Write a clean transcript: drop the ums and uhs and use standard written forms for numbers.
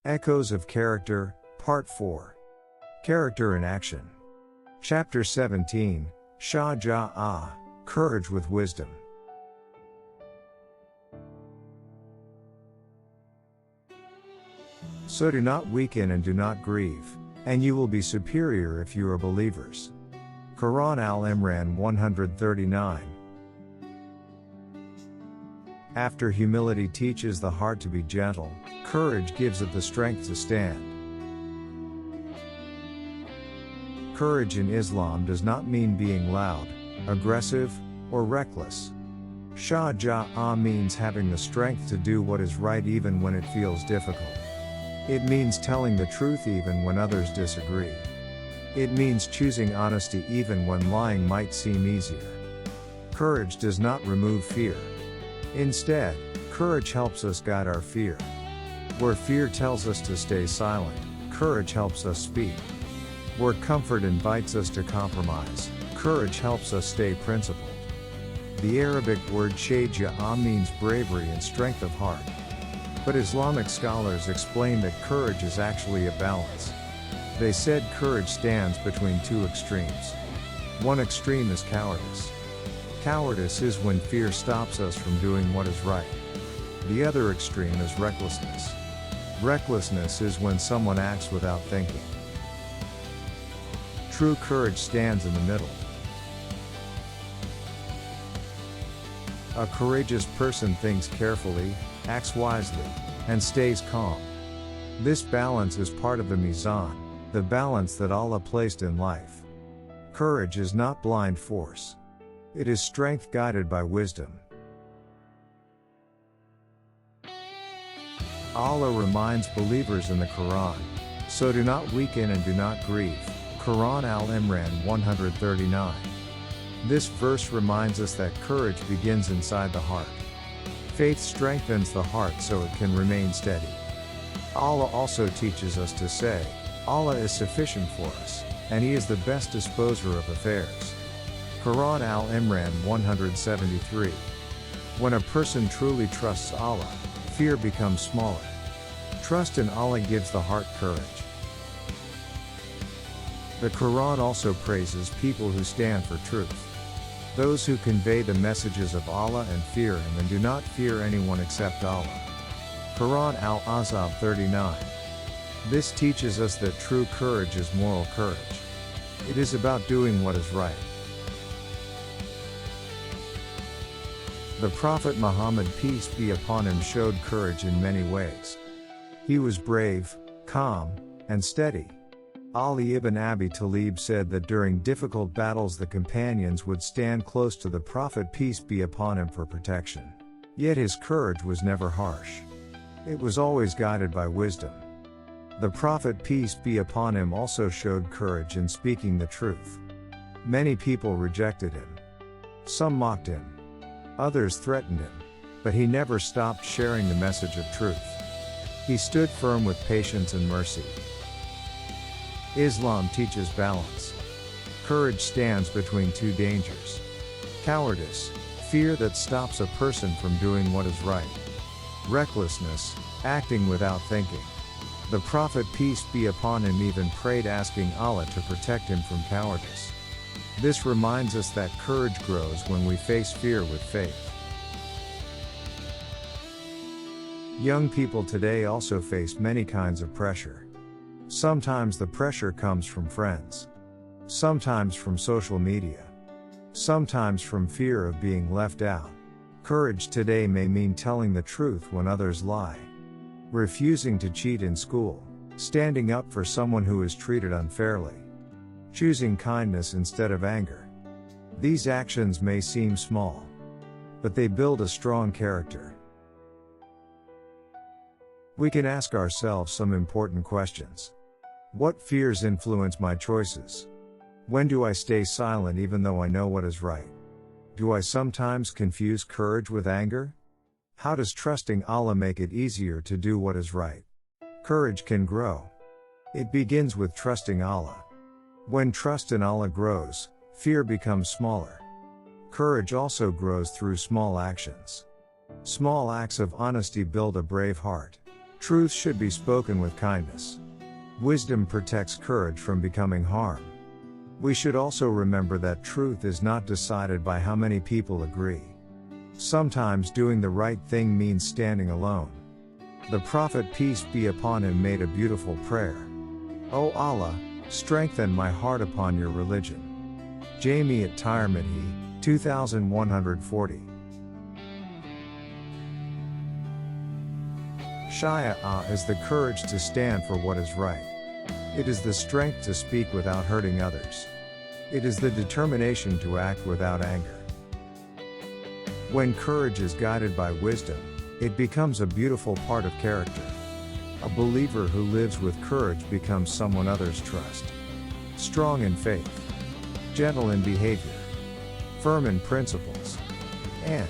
Echoes of Character, Part 4. Character in Action. Chapter 17, Shajāah, Courage with Wisdom. So do not weaken and do not grieve, and you will be superior if you are believers. Quran Al-Imran 139. After humility teaches the heart to be gentle, courage gives it the strength to stand. Courage in Islam does not mean being loud, aggressive, or reckless. Shajāah means having the strength to do what is right even when it feels difficult. It means telling the truth even when others disagree. It means choosing honesty even when lying might seem easier. Courage does not remove fear. Instead, courage helps us guide our fear. Where fear tells us to stay silent, courage helps us speak. Where comfort invites us to compromise, courage helps us stay principled. The Arabic word shajāah means bravery and strength of heart. But Islamic scholars explain that courage is actually a balance. They said courage stands between two extremes. One extreme is cowardice. Cowardice is when fear stops us from doing what is right. The other extreme is recklessness. Recklessness is when someone acts without thinking. True courage stands in the middle. A courageous person thinks carefully, acts wisely, and stays calm. This balance is part of the mizan, the balance that Allah placed in life. Courage is not blind force. It is strength guided by wisdom. Allah reminds believers in the Qur'an, so do not weaken and do not grieve. Quran Al-Imran 139. This verse reminds us that courage begins inside the heart. Faith strengthens the heart so it can remain steady. Allah also teaches us to say, Allah is sufficient for us, and He is the best disposer of affairs. Quran Al-Imran 173. When a person truly trusts Allah, fear becomes smaller. Trust in Allah gives the heart courage. The Quran also praises people who stand for truth. Those who convey the messages of Allah and fear Him and do not fear anyone except Allah. Quran Al-Ahzab 39. This teaches us that true courage is moral courage. It is about doing what is right. The Prophet Muhammad, peace be upon him, showed courage in many ways. He was brave, calm, and steady. Ali ibn Abi Talib said that during difficult battles the companions would stand close to the Prophet, peace be upon him, for protection. Yet his courage was never harsh. It was always guided by wisdom. The Prophet, peace be upon him, also showed courage in speaking the truth. Many people rejected him. Some mocked him. Others threatened him. But he never stopped sharing the message of truth. He stood firm with patience and mercy. Islam teaches balance. Courage stands between two dangers. Cowardice, fear that stops a person from doing what is right. Recklessness, acting without thinking. The Prophet, peace be upon him, even prayed asking Allah to protect him from cowardice. This reminds us that courage grows when we face fear with faith. Young people today also face many kinds of pressure. Sometimes the pressure comes from friends. Sometimes from social media. Sometimes from fear of being left out. Courage today may mean telling the truth when others lie. Refusing to cheat in school. Standing up for someone who is treated unfairly. Choosing kindness instead of anger. These actions may seem small, but they build a strong character. We can ask ourselves some important questions. What fears influence my choices? When do I stay silent even though I know what is right? Do I sometimes confuse courage with anger? How does trusting Allah make it easier to do what is right? Courage can grow. It begins with trusting Allah. When trust in Allah grows, fear becomes smaller. Courage also grows through small actions. Small acts of honesty build a brave heart. Truth should be spoken with kindness. Wisdom protects courage from becoming harm. We should also remember that truth is not decided by how many people agree. Sometimes doing the right thing means standing alone. The Prophet, peace be upon him, made a beautiful prayer. O Allah, strengthen my heart upon your religion. Jamie at Tirmidhi, 2140. Shajāah is the courage to stand for what is right. It is the strength to speak without hurting others. It is the determination to act without anger. When courage is guided by wisdom, it becomes a beautiful part of character. A believer who lives with courage becomes someone others trust. Strong in faith, gentle in behavior, firm in principles, and